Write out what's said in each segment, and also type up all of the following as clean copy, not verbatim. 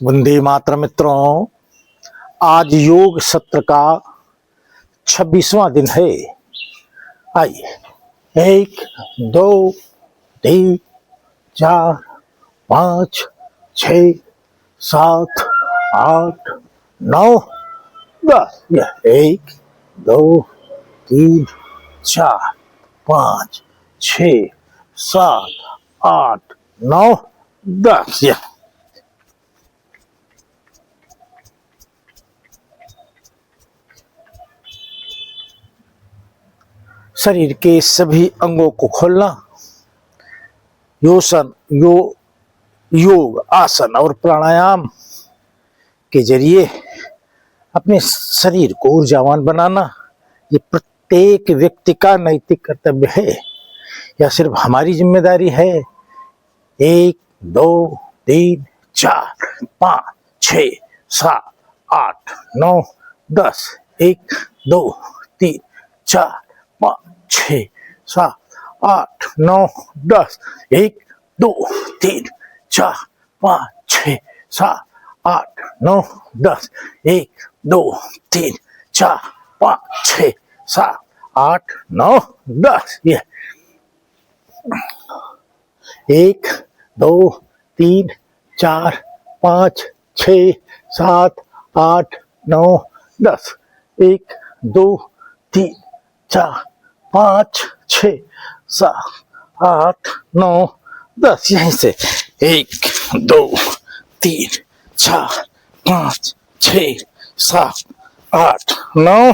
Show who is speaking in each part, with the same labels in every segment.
Speaker 1: वंदे मातरम मित्रों, आज योग सत्र का 26वां दिन है। आइए, 1 2 3 4 5 6 7 8 9 10। यह 1 2 3 4 5 6 7 8 9 10। यह शरीर के सभी अंगों को खोलना, योग आसन और प्राणायाम के जरिए अपने शरीर को ऊर्जावान बनाना, ये प्रत्येक व्यक्ति का नैतिक कर्तव्य है। यह सिर्फ हमारी जिम्मेदारी है। 1 2 3 4 5 6 7 8 9 10। 1 2 3 4 5 6 7 8 9 10। 1 2 3 4 5 6 7 8 9 10। 1 2 3 4 5 6 7 8 9 10। ये 1 2 3 4 5 6 7 8 9 10। 1 2 3 4 5 6 7 8 9 10। यहीं से 1 2 3 4 5 6 7 8 9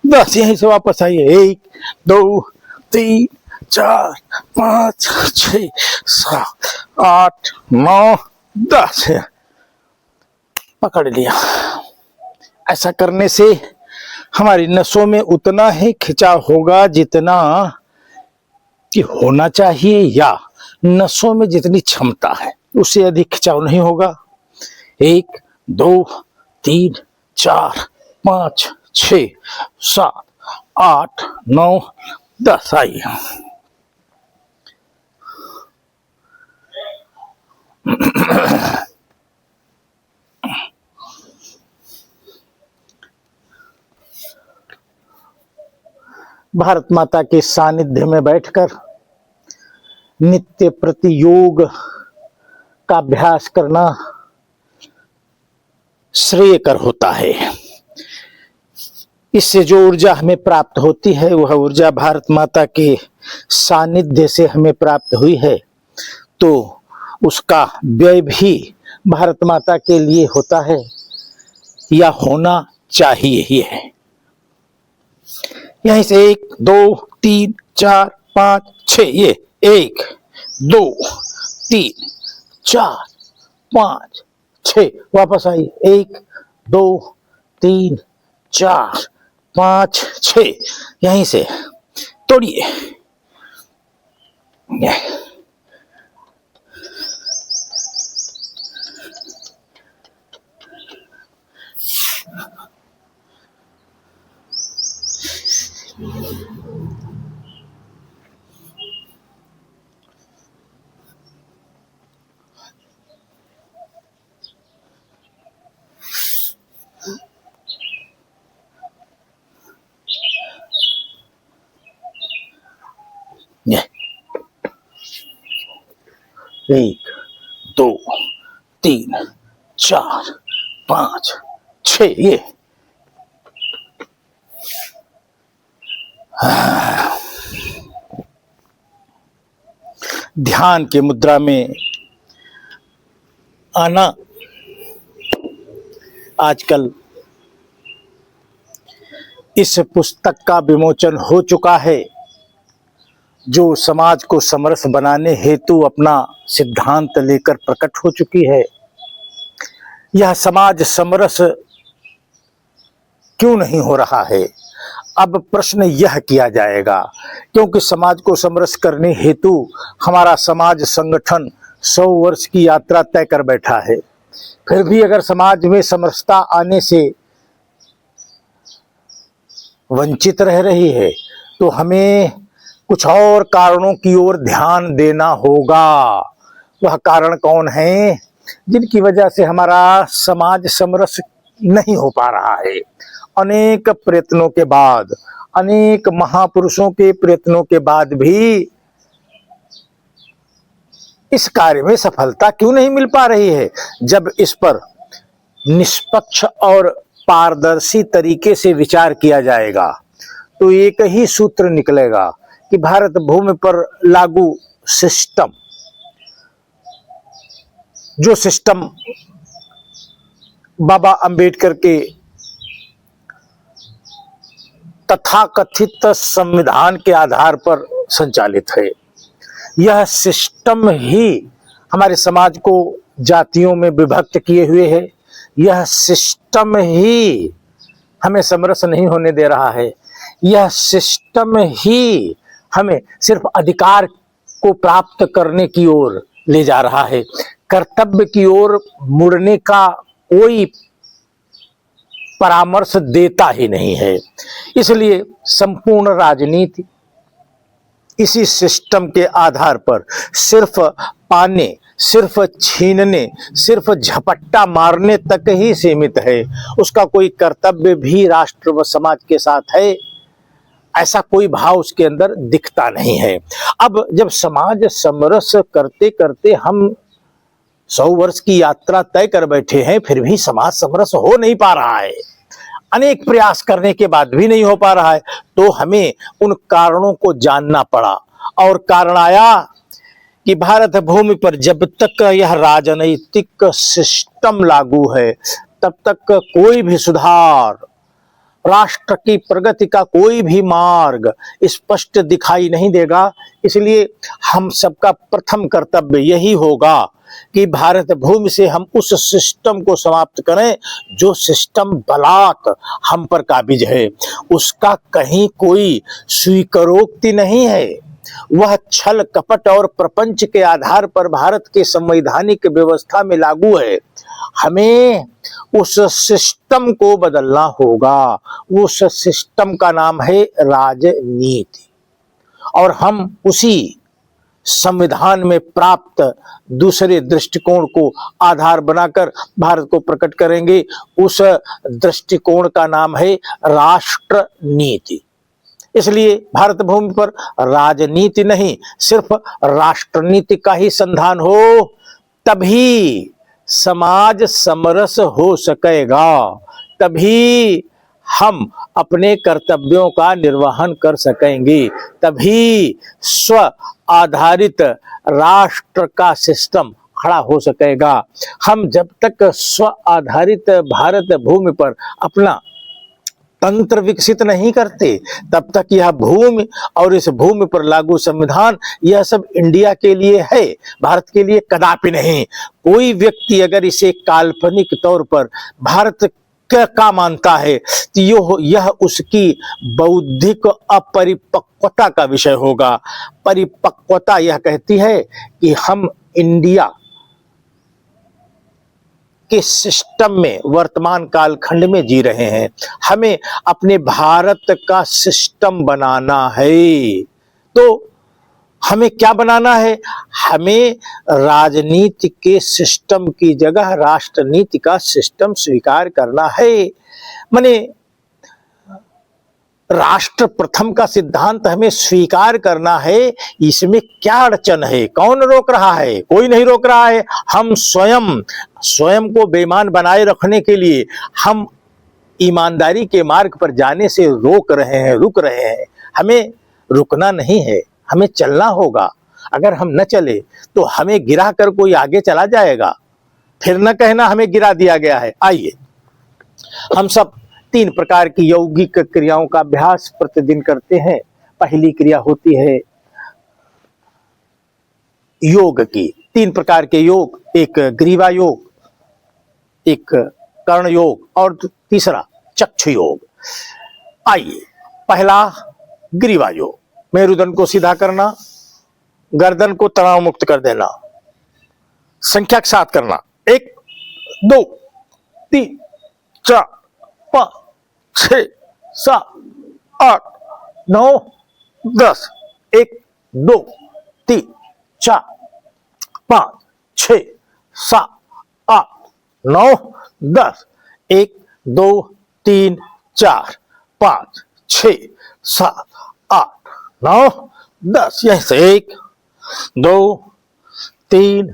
Speaker 1: 10। यहीं से वापस आइए। 1 2 3 4 5 6 7 8 9 10। पकड़ लिया। ऐसा करने से हमारी नसों में उतना ही खिंचाव होगा जितना कि होना चाहिए, या नसों में जितनी क्षमता है उससे अधिक खिंचाव नहीं होगा। 1 2 3 4 5 6 7 8 9 10। आइए, भारत माता के सानिध्य में बैठकर नित्य प्रति योग का अभ्यास करना श्रेयकर होता है। इससे जो ऊर्जा हमें प्राप्त होती है वह ऊर्जा भारत माता के सानिध्य से हमें प्राप्त हुई है, तो उसका व्यय भी भारत माता के लिए होता है या होना चाहिए ही है। यहीं से 1 2 3 4 5 6। ये 1 2 3 4 5 6। वापस आई। 1 2 3 4 5 6। यहीं से तोड़िए। ये 1 2 3 4 5 6। ये ध्यान की मुद्रा में आना आजकल इस पुस्तक का विमोचन हो चुका है, जो समाज को समरस बनाने हेतु अपना सिद्धांत लेकर प्रकट हो चुकी है। यह समाज समरस क्यों नहीं हो रहा है, अब प्रश्न यह किया जाएगा, क्योंकि समाज को समरस करने हेतु हमारा समाज संगठन 100 वर्ष की यात्रा तय कर बैठा है। फिर भी अगर समाज में समरसता आने से वंचित रह रही है तो हमें कुछ और कारणों की ओर ध्यान देना होगा। वह कारण कौन है? जिनकी वजह से हमारा समाज समरस नहीं हो पा रहा है। अनेक प्रयत्नों के बाद, अनेक महापुरुषों के प्रयत्नों के बाद भी इस कार्य में सफलता क्यों नहीं मिल पा रही है? जब इस पर निष्पक्ष और पारदर्शी तरीके से विचार किया जाएगा तो एक ही सूत्र निकलेगा कि भारत भूमि पर लागू सिस्टम, जो सिस्टम बाबा अंबेडकर के तथाकथित संविधान के आधार पर संचालित है, यह सिस्टम ही हमारे समाज को जातियों में विभक्त किए हुए है। यह सिस्टम ही हमें समरस नहीं होने दे रहा है। यह सिस्टम ही हमें सिर्फ अधिकार को प्राप्त करने की ओर ले जा रहा है। कर्तव्य की ओर मुड़ने का कोई परामर्श देता ही नहीं है। इसलिए संपूर्ण राजनीति इसी सिस्टम के आधार पर सिर्फ पाने, सिर्फ छीनने, सिर्फ झपट्टा मारने तक ही सीमित है। उसका कोई कर्तव्य भी राष्ट्र व समाज के साथ है, ऐसा कोई भाव उसके अंदर दिखता नहीं है। अब जब समाज समरस करते करते हम 100 वर्ष की यात्रा तय कर बैठे हैं, फिर भी समाज समरस हो नहीं पा रहा है, अनेक प्रयास करने के बाद भी नहीं हो पा रहा है, तो हमें उन कारणों को जानना पड़ा। और कारण आया कि भारत भूमि पर जब तक यह राजनीतिक सिस्टम लागू है तब तक कोई भी सुधार, राष्ट्र की प्रगति का कोई भी मार्ग स्पष्ट दिखाई नहीं देगा। इसलिए हम सबका प्रथम कर्तव्य यही होगा कि भारत भूमि से हम उस सिस्टम को समाप्त करें जो सिस्टम बलात् हम पर काबिज है। उसका कहीं कोई स्वीकारोक्ति नहीं है। वह छल कपट और प्रपंच के आधार पर भारत के संवैधानिक व्यवस्था में लागू है। हमें उस सिस्टम को बदलना होगा। उस सिस्टम का नाम है राजनीति, और हम उसी संविधान में प्राप्त दूसरे दृष्टिकोण को आधार बनाकर भारत को प्रकट करेंगे। उस दृष्टिकोण का नाम है राष्ट्र नीति। इसलिए भारत भूमि पर राजनीति नहीं, सिर्फ राष्ट्रनीति का ही संधान हो, तभी समाज समरस हो सकेगा, तभी हम अपने कर्तव्यों का निर्वहन कर सकेंगे, तभी स्व आधारित राष्ट्र का सिस्टम खड़ा हो सकेगा। हम जब तक स्व आधारित भारत भूमि पर अपना तंत्र विकसित नहीं करते तब तक यह भूमि और इस भूमि पर लागू संविधान, यह सब इंडिया के लिए है, भारत के लिए कदापि नहीं। कोई व्यक्ति अगर इसे काल्पनिक तौर पर भारत का मानता है तो यह उसकी बौद्धिक अपरिपक्वता का विषय होगा। परिपक्वता यह कहती है कि हम इंडिया के सिस्टम में वर्तमान कालखंड में जी रहे हैं, हमें अपने भारत का सिस्टम बनाना है। तो हमें क्या बनाना है? हमें राजनीति के सिस्टम की जगह राष्ट्रनीति का सिस्टम स्वीकार करना है। माने राष्ट्र प्रथम का सिद्धांत हमें स्वीकार करना है। इसमें क्या अड़चन है? कौन रोक रहा है? कोई नहीं रोक रहा है। हम स्वयं को बेईमान बनाए रखने के लिए हम ईमानदारी के मार्ग पर जाने से रुक रहे हैं। हमें रुकना नहीं है, हमें चलना होगा। अगर हम न चले तो हमें गिरा कर कोई आगे चला जाएगा, फिर न कहना हमें गिरा दिया गया है। आइए हम सब 3 प्रकार की यौगिक क्रियाओं का अभ्यास प्रतिदिन करते हैं। पहली क्रिया होती है योग की। 3 प्रकार के योग, एक ग्रीवा योग, एक कर्ण योग और तीसरा चक्षु योग। आइए, पहला ग्रीवा योग। मेरुदंड को सीधा करना, गर्दन को तनाव मुक्त कर देना, संख्या के साथ करना। 1 2 3 4 5 6 7 8 9 10। 1 2 3 4 5 6 7 8 9 10 1 2 3 4 5 6 7 8 9 10 यहीं से 1 2 3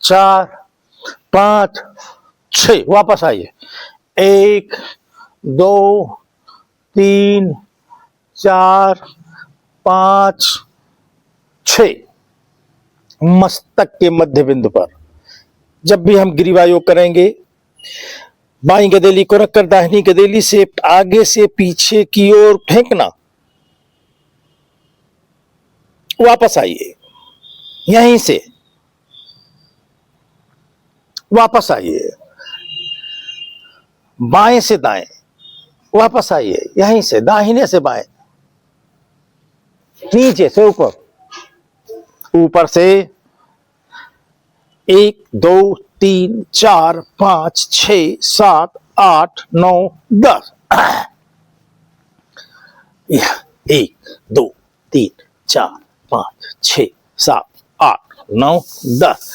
Speaker 1: 4 5 6 वापस आइए 1 2 3 4 5 6 मस्तक के मध्य बिंदु पर जब भी हम ग्रीवा योग करेंगे बाई गदेली को रखकर दाहिनी गदेली से आगे से पीछे की ओर फेंकना, वापस आइए यहीं से वापस आइए, बाएं से दाएं वापस आइए यहीं से, दाहिने से बाएं, नीचे से ऊपर, ऊपर से 1 2 3 4 5 6 7 8 9 10 1 2 3 4 5 6 7 8 9 10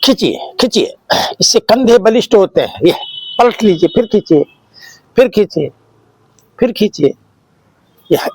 Speaker 1: खींचिए खींचिए, इससे कंधे बलिष्ठ होते हैं। ये पलट लीजिए, फिर खींचिए, फिर खींचिए, फिर खींचिए, यह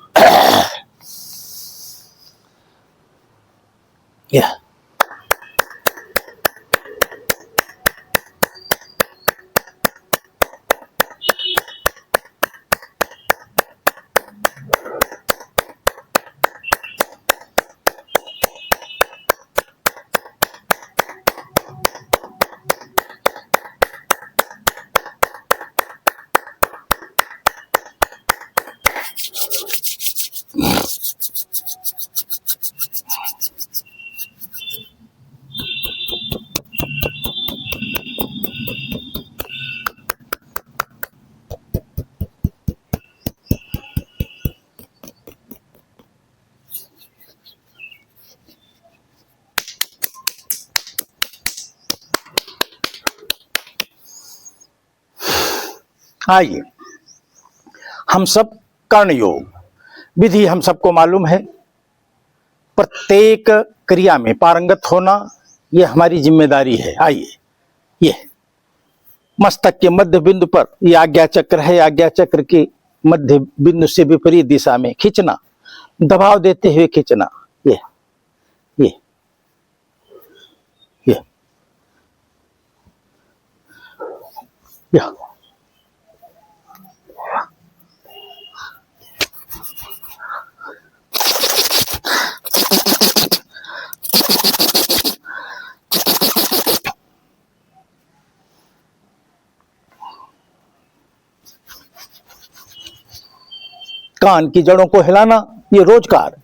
Speaker 1: आइए, हम सब कर्ण योग विधि हम सबको मालूम है। प्रत्येक क्रिया में पारंगत होना यह हमारी जिम्मेदारी है। आइए, ये मस्तक के मध्य बिंदु पर ये आज्ञा चक्र है, आज्ञा चक्र के मध्य बिंदु से विपरीत दिशा में खींचना, दबाव देते हुए खींचना, ये ये ये या कान की जड़ों को हिलाना, ये रोजगार,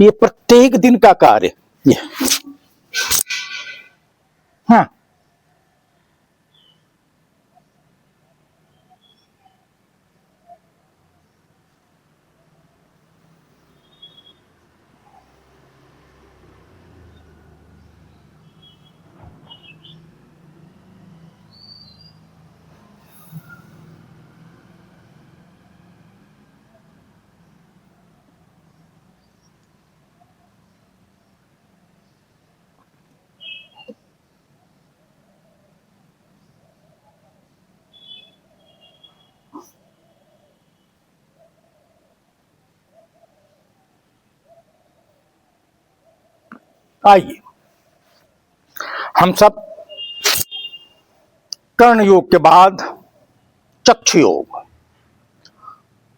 Speaker 1: ये प्रत्येक दिन का कार्य। ये हाँ, आइए, हम सब कर्ण योग के बाद चक्षु योग,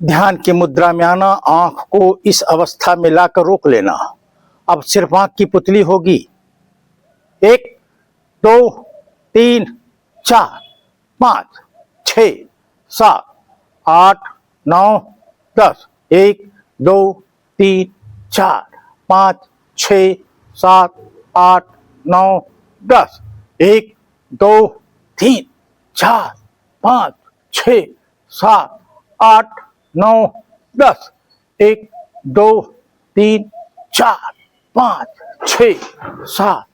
Speaker 1: ध्यान की मुद्रा में आना, आंख को इस अवस्था में लाकर रोक लेना। अब सिर्फ आंख की पुतली होगी। 1 2 3 4 5 6 7 8 9 10 1 2 3 4 5 6 7 8 9 10 1 2 3 4 5 6 7 8 9 10 1 2 3 4 5 6 7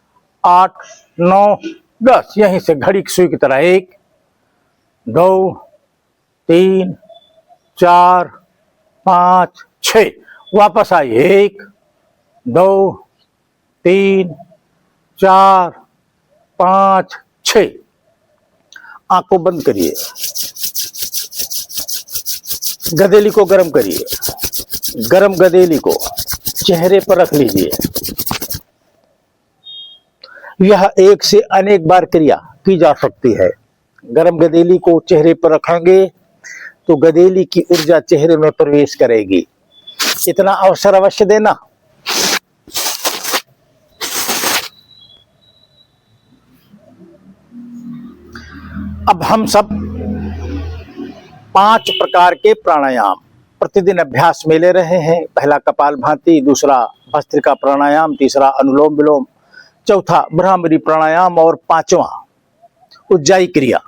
Speaker 1: 8 9 10 यहीं से घड़ी की सुई की तरह 1 2 3 4 5 6 वापस आइए 1 2 3 4 5 6 6, आंख को बंद करिए, गदेली को गर्म करिए, गर्म गदेली को चेहरे पर रख लीजिए। यह एक से अनेक बार क्रिया की जा सकती है। गर्म गदेली को चेहरे पर रखेंगे तो गदेली की ऊर्जा चेहरे में प्रवेश करेगी। इतना अवसर अवश्य देना। अब हम सब 5 प्रकार के प्राणायाम प्रतिदिन अभ्यास में ले रहे हैं। पहला कपालभाति, दूसरा भस्त्रिका प्राणायाम, तीसरा अनुलोम विलोम, चौथा भ्रामरी प्राणायाम और 5वां उज्जाई क्रिया।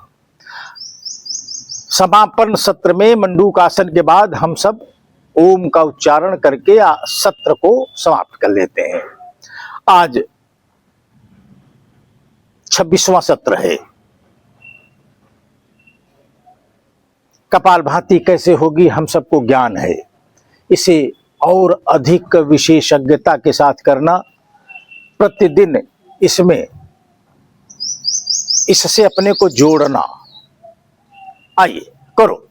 Speaker 1: समापन सत्र में मंडूकासन के बाद हम सब ओम का उच्चारण करके सत्र को समाप्त कर लेते हैं। आज 26वां सत्र है। कपालभाति कैसे होगी हम सबको ज्ञान है। इसे और अधिक विशेषज्ञता के साथ करना, प्रतिदिन इसमें इससे अपने को जोड़ना। आइए करो।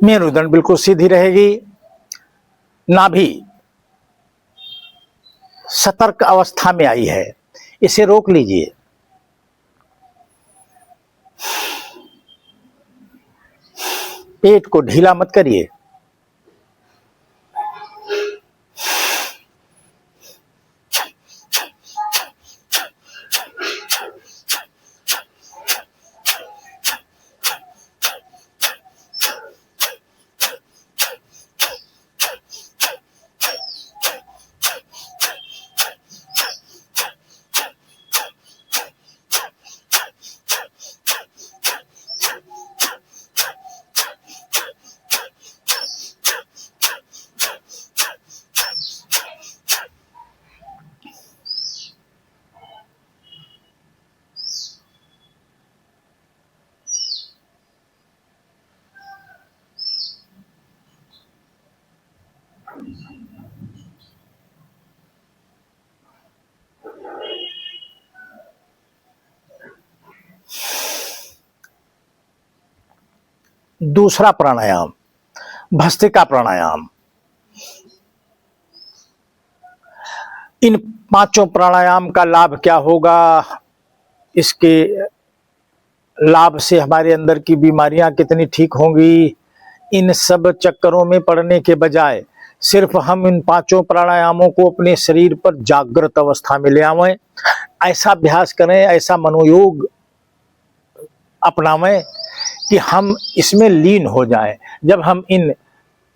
Speaker 1: मेरुदंड बिल्कुल सीधी रहेगी। नाभि सतर्क अवस्था में आई है, इसे रोक लीजिए। पेट को ढीला मत करिए। दूसरा प्राणायाम भस्त्रिका प्राणायाम। इन 5 प्राणायाम का लाभ क्या होगा? इसके लाभ से हमारे अंदर की बीमारियां कितनी ठीक होंगी? इन सब चक्करों में पड़ने के बजाय सिर्फ हम इन 5 प्राणायामों को अपने शरीर पर जागृत अवस्था में ले आवें, ऐसा अभ्यास करें, ऐसा मनोयोग अपनावें कि हम इसमें लीन हो जाएं। जब हम इन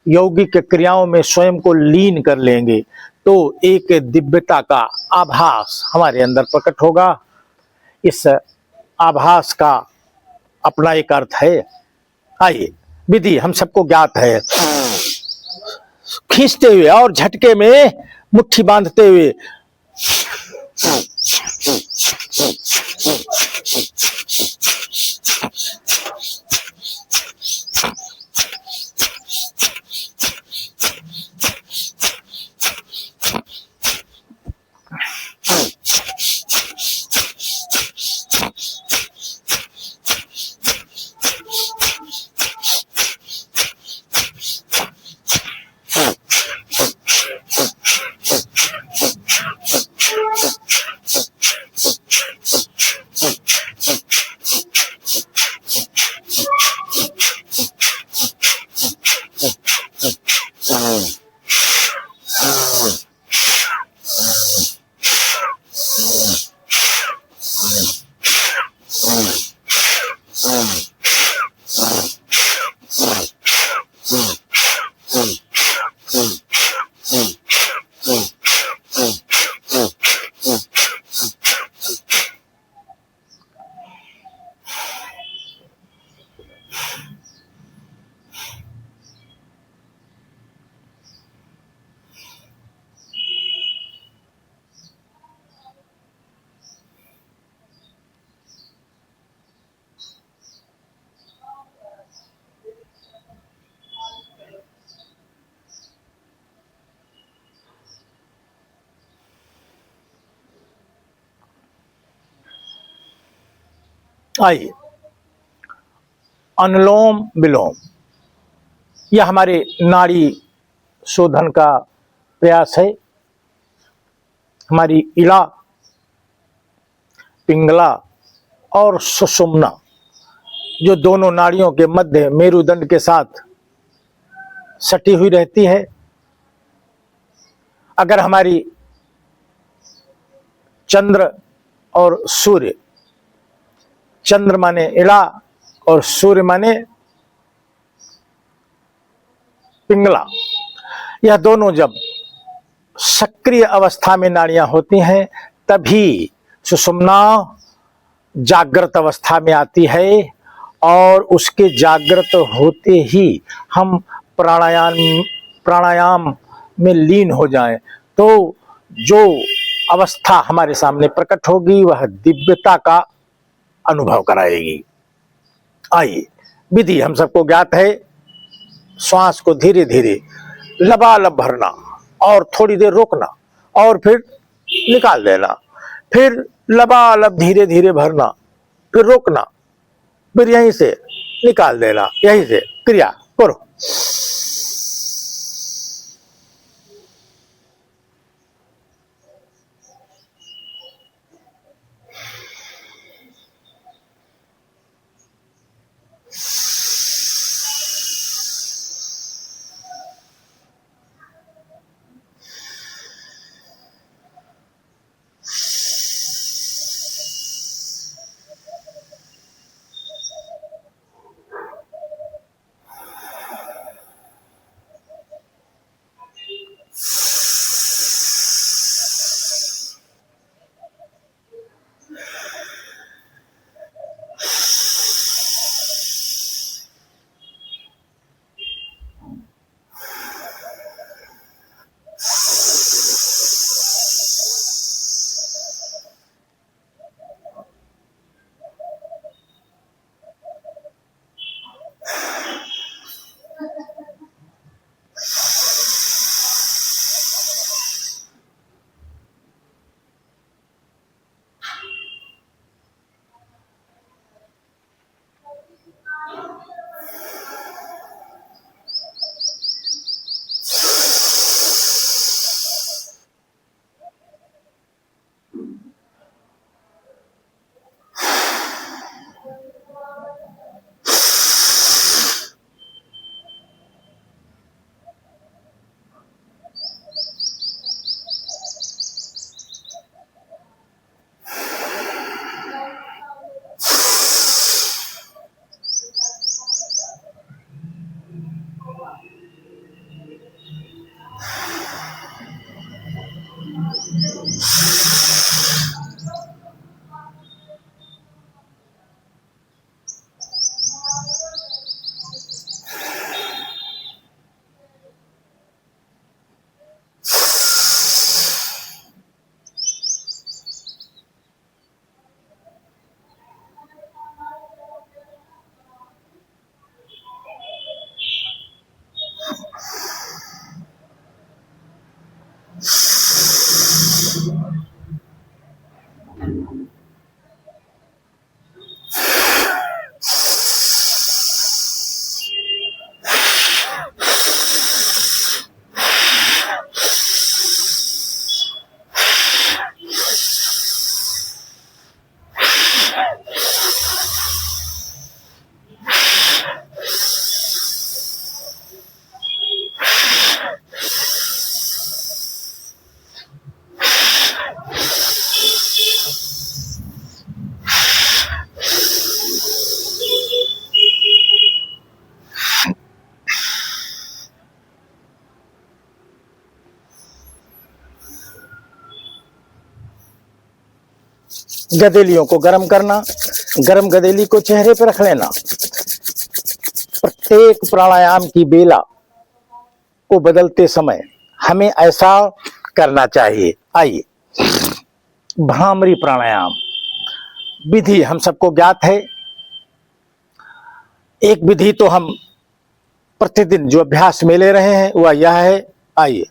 Speaker 1: यौगिक क्रियाओं में स्वयं को लीन कर लेंगे तो एक दिव्यता का आभास हमारे अंदर प्रकट होगा। इस आभास का अपना एक अर्थ है। आइए, विधि हम सबको ज्ञात है। खींचते हुए और झटके में मुट्ठी बांधते हुए आइए, अनुलोम विलोम यह हमारे नाड़ी शोधन का प्रयास है। हमारी इड़ा, पिंगला और सुषुम्ना जो दोनों नाड़ियों के मध्य मेरुदंड के साथ सटी हुई रहती है, अगर हमारी चंद्र और सूर्य, चंद्र माने इड़ा और सूर्य माने पिंगला, यह दोनों जब सक्रिय अवस्था में नाड़ियां होती हैं तभी सुषुम्ना जागृत अवस्था में आती है और उसके जागृत होते ही हम प्राणायाम में लीन हो जाएं तो जो अवस्था हमारे सामने प्रकट होगी वह दिव्यता का अनुभव कराएगी। आइए, विधि हम सबको ज्ञात है। श्वास को धीरे धीरे लबालब भरना और थोड़ी देर रोकना और फिर निकाल देना, फिर लबालब धीरे धीरे भरना, फिर रोकना, फिर यहीं से निकाल देना, यहीं से क्रिया करो। गदेलियों को गर्म करना, गर्म गदेली को चेहरे पर रख लेना। प्रत्येक प्राणायाम की बेला को बदलते समय हमें ऐसा करना चाहिए। आइए, भ्रामरी प्राणायाम विधि हम सबको ज्ञात है। एक विधि तो हम प्रतिदिन जो अभ्यास में ले रहे हैं वह यह है। आइए,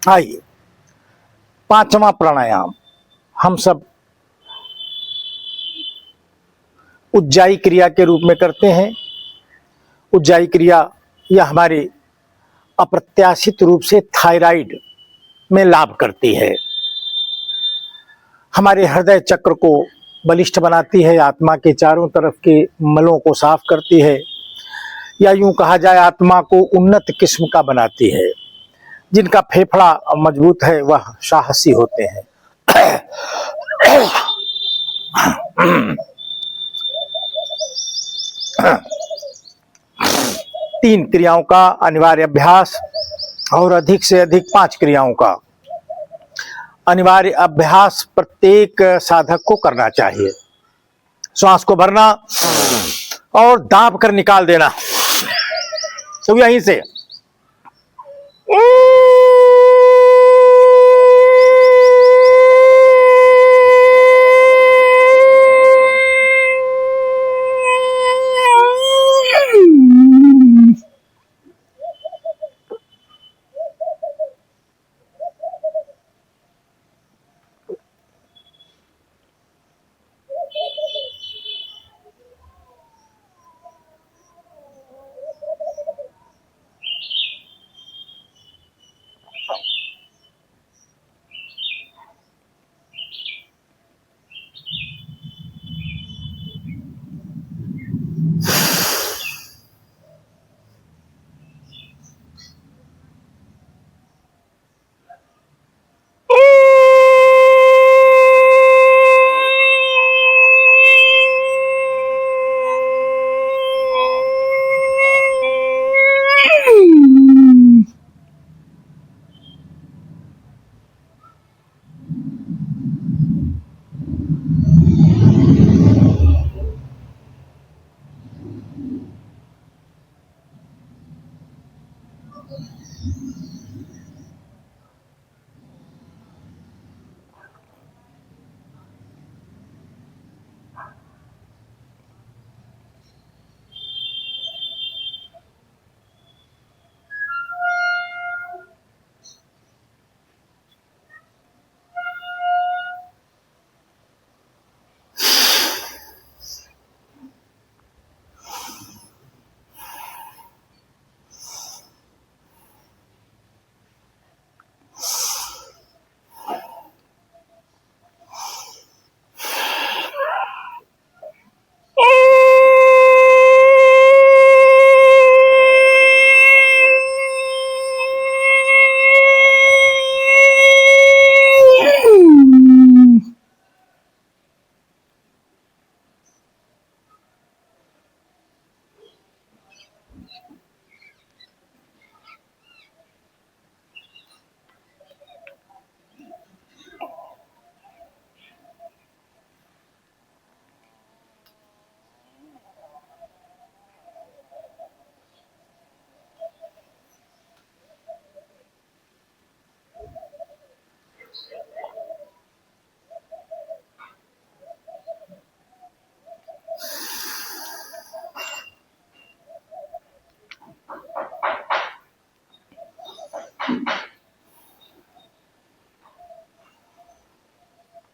Speaker 1: आइए, पांचवा प्राणायाम हम सब उज्जाई क्रिया के रूप में करते हैं। उज्जाई क्रिया यह हमारे अप्रत्याशित रूप से थायराइड में लाभ करती है, हमारे हृदय चक्र को बलिष्ठ बनाती है, आत्मा के चारों तरफ के मलों को साफ करती है, या यूं कहा जाए आत्मा को उन्नत किस्म का बनाती है। जिनका फेफड़ा मजबूत है वह साहसी होते हैं। तीन क्रियाओं का अनिवार्य अभ्यास और अधिक से अधिक 5 क्रियाओं का अनिवार्य अभ्यास प्रत्येक साधक को करना चाहिए। श्वास को भरना और दाब कर निकाल देना। तो यहीं से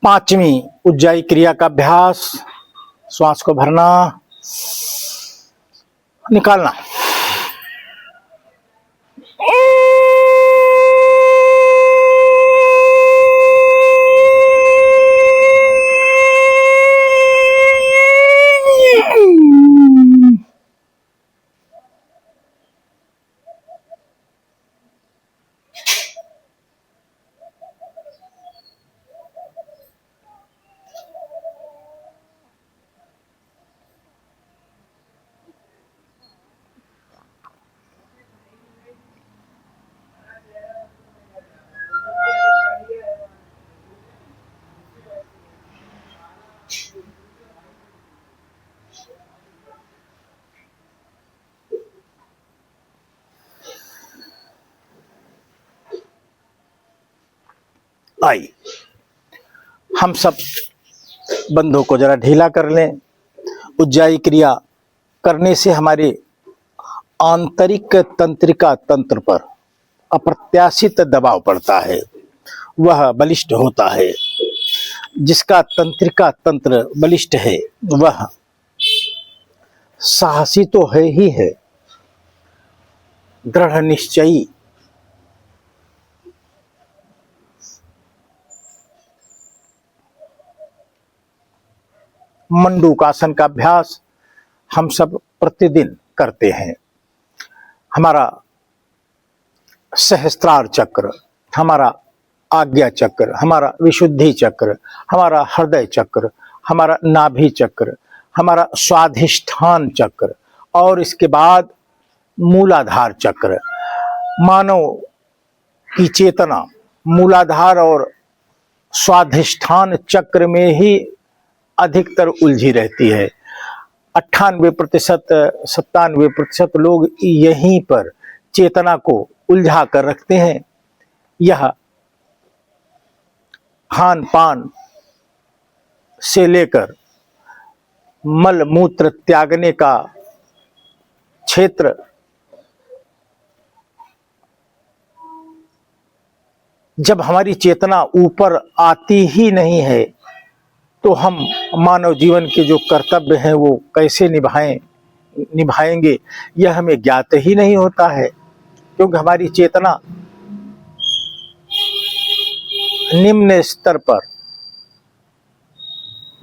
Speaker 1: पांचवी उज्जाई क्रिया का अभ्यास। श्वास को भरना, निकालना। आई, हम सब बंधों को जरा ढीला कर लें। उज्जाई क्रिया करने से हमारे आंतरिक तंत्रिका तंत्र पर अप्रत्याशित दबाव पड़ता है, वह बलिष्ठ होता है। जिसका तंत्रिका तंत्र बलिष्ठ है वह साहसी तो है ही है, दृढ़ निश्चयी। मंडूकासन का अभ्यास हम सब प्रतिदिन करते हैं। हमारा सहस्त्रार चक्र, हमारा आज्ञा चक्र, हमारा विशुद्धि चक्र, हमारा हृदय चक्र, हमारा नाभि चक्र, हमारा स्वाधिष्ठान चक्र और इसके बाद मूलाधार चक्र। मानव की चेतना मूलाधार और स्वाधिष्ठान चक्र में ही अधिकतर उलझी रहती है। 98% 97% लोग यहीं पर चेतना को उलझा कर रखते हैं। यह खान पान से लेकर मल मूत्र त्यागने का क्षेत्र, जब हमारी चेतना ऊपर आती ही नहीं है तो हम मानव जीवन के जो कर्तव्य हैं वो कैसे निभाएंगे, यह हमें ज्ञात ही नहीं होता है। क्योंकि हमारी चेतना निम्न स्तर पर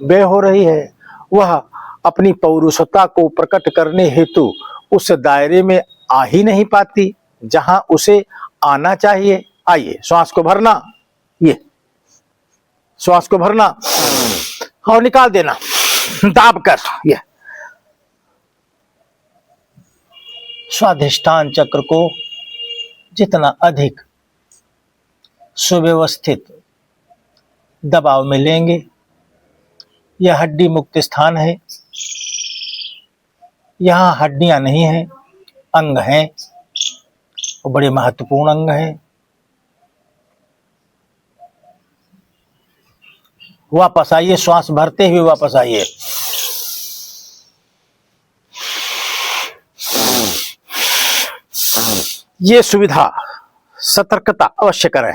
Speaker 1: व्यय हो रही है। वह अपनी पौरुषता को प्रकट करने हेतु उस दायरे में आ ही नहीं पाती जहां उसे आना चाहिए। आइए, श्वास को भरना, ये श्वास को भरना और निकाल देना दाब कर। ये स्वाधिष्ठान चक्र को जितना अधिक सुव्यवस्थित दबाव में लेंगे, यह हड्डी मुक्त स्थान है। यहाँ हड्डियां नहीं हैं, अंग हैं, वो बड़े महत्वपूर्ण अंग हैं। वापस आइए, श्वास भरते हुए वापस आइए। ये सुविधा सतर्कता अवश्य करें।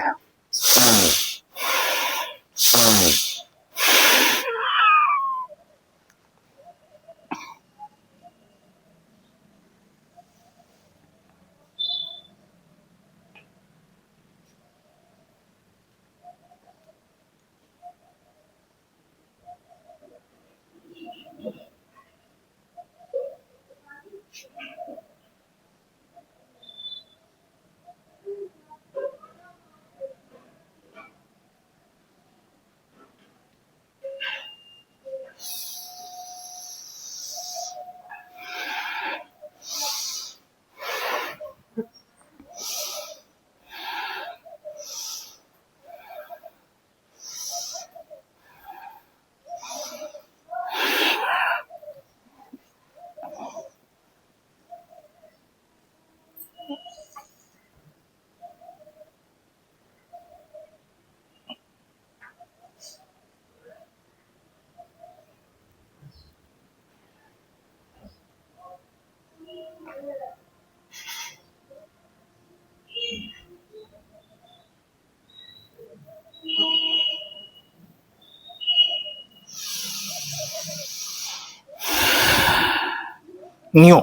Speaker 1: यूं।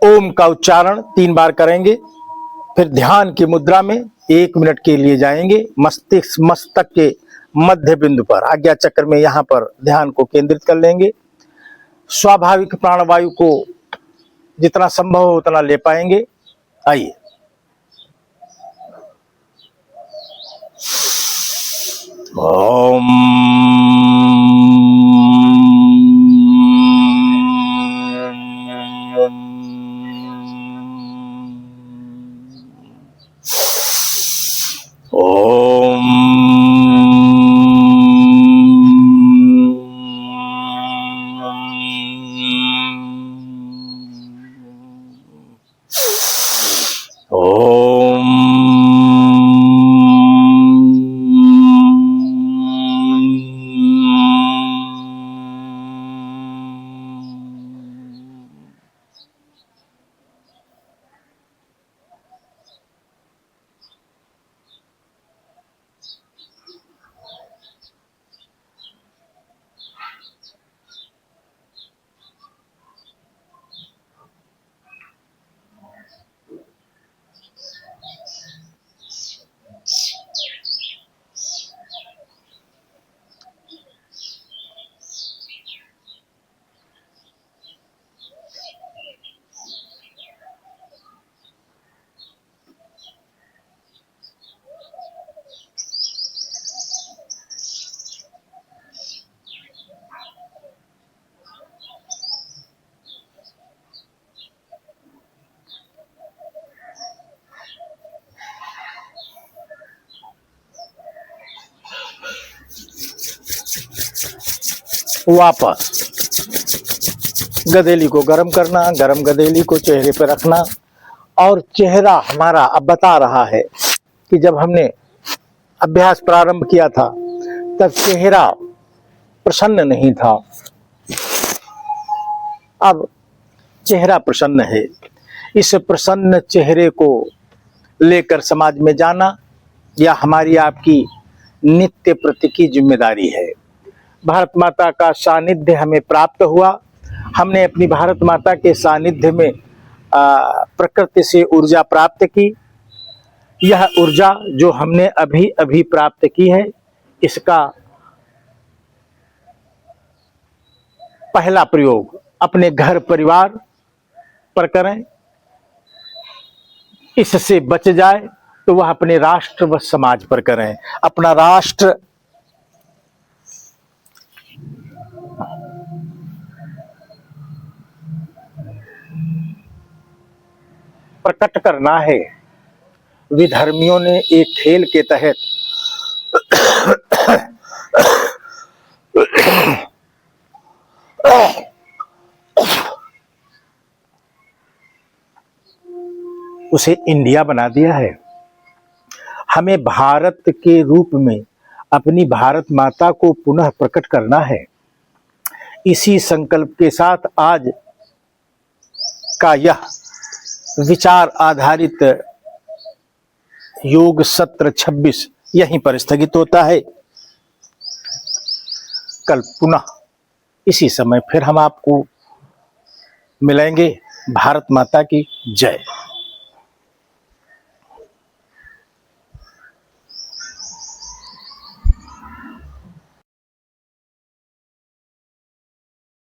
Speaker 1: ओम का उच्चारण 3 बार करेंगे, फिर ध्यान की मुद्रा में 1 मिनट के लिए जाएंगे। मस्तक के मध्य बिंदु पर आज्ञा चक्र में यहां पर ध्यान को केंद्रित कर लेंगे। स्वाभाविक प्राणवायु को जितना संभव हो उतना ले पाएंगे। आइए। ओम वापस गदेली को गर्म करना, गर्म गदेली को चेहरे पर रखना। और चेहरा हमारा अब बता रहा है कि जब हमने अभ्यास प्रारंभ किया था तब चेहरा प्रसन्न नहीं था, अब चेहरा प्रसन्न है। इस प्रसन्न चेहरे को लेकर समाज में जाना यह हमारी आपकी नित्य प्रति की जिम्मेदारी है। भारत माता का सानिध्य हमें प्राप्त हुआ, हमने अपनी भारत माता के सानिध्य में प्रकृति से ऊर्जा प्राप्त की। यह ऊर्जा जो हमने अभी अभी प्राप्त की है, इसका पहला प्रयोग अपने घर परिवार पर करें। इससे बच जाए तो वह अपने राष्ट्र व समाज पर करें। अपना राष्ट्र प्रकट करना है। विधर्मियों ने एक खेल के तहत उसे इंडिया बना दिया है। हमें भारत के रूप में अपनी भारत माता को पुनः प्रकट करना है। इसी संकल्प के साथ आज का यह विचार आधारित योग सत्र 26 यहीं पर स्थगित होता है। कल पुनः इसी समय फिर हम आपको मिलेंगे। भारत माता की जय।